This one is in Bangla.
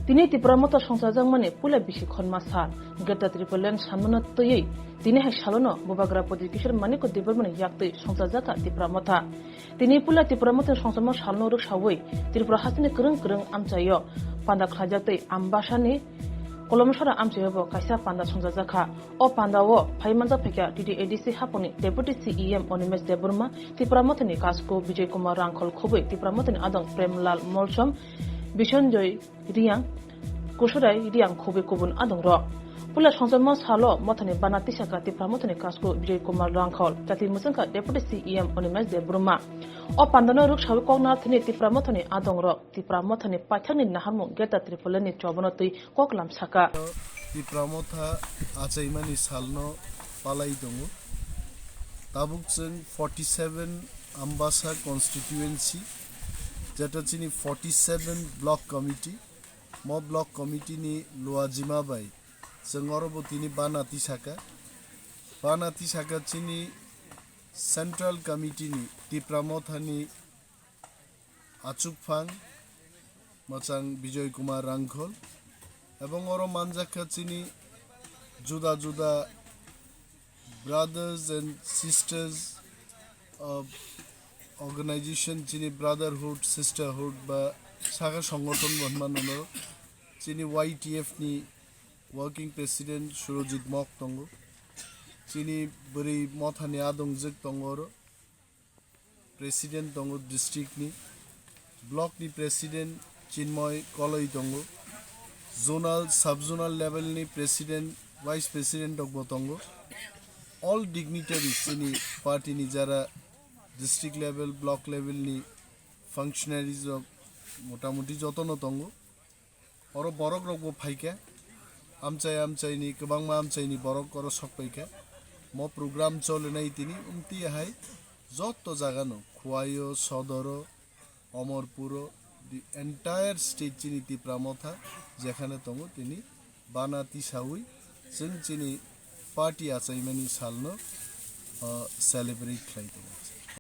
তিনি ত্রিপুরা মতো সংসারজাং মানে পুলা বিশি খনমা সাল গেটা ত্রিপুরালেন সামনা তৈই তিনি হাই সালনো বুবাগ্রা পদি কিশোর মানিক দিবর মানে ইয়াক্তই সংসারজাকা ত্রিপুরা মথা তিনি পুলা ত্রিপুরা মতো সংসারমা সালনো রুক সাवै ত্রিপুরা হাসিনে করং করং আমচাইयो পান্দা খাজাতই আম্বাসানি কলমসরা আমচাইयो কাইসা পান্দা সংসারজাকা ও পান্দাও ফাইমানজা ফেকা টিডিএডিসি হাপনি ডেপুটি সিইএম অনিমেশ দেববর্মা ত্রিপুরা মতনি কাসকো বিজয় কুমার রাংখল খবৈ ত্রিপুরা মতনি আদং প্রেমলাল মলসম বিশনজয় রিয়াং কুশরাই রিয়াং খুবই কবুন আদং র পুলা সংসদম সালো মথনি বানাতি সাকা ত্রিপুরা মথনি কাসকো বিজয় কুমার রাংখল জাতি মুসংকা ডেপুটি সিইএম অনিমেশ দেববর্মা ও পান্দানো রুক সাবি কগনাথনি ত্রিপুরা মথনি আদং র ত্রিপুরা মথনি পাইথানি নাহামু গেতা ত্রিপুরানি চবনতই ককলাম সাকা ত্রিপুরা মথা আচাইমানি সালনো পালাই দङ তাবুক जों 47 आम्बासा कन्स्टिट्युएन्सी जेटा चिनी 47 ब्लक कमिटी म ब्लक कमिटी नि लुवाजिमा बाई जों अरबतिनि बानाति साका चिनी सेन्ट्रल कमिटी नि त्रिपुरा मथानि आचुकफां मचां विजय कुमार रांखल এবং অর মানজাকা চিনি জুদা জুদা brothers and sisters of organization চিনি ব্রাদারহুড সিস্টারহুড বা শাখা সংগঠন বনমানো চিনি ওয়াইটিএফ নি ওয়ার্কিং প্রেসিডেন্ট সুরজিৎ মক দङ চিনি বরি মথানি আদংজক দङ প্রেসিডেন্ট দङ ডিস্ট্রিক্ট নি ব্লক নি প্রেসিডেন্ট চিন্ময় কলই দङ zonal subzonal level ni president vice president of botongo all dignitaries ni party ni jara district level block level ni functionaries of motamoti jotono tongo oro borok rokbo phaika amchai ni kobangma amchai ni borok oro sokpaika mo program chole nai tini umti hai jotto jaga no khwayo sodoro Amarpur the entire state chini Tripura মথা যেখানে তঙ্গ তিনি বানাতি সাউই जों চিনি পার্টি আচাইমানি সালনো সেলিব্রেট খাইতো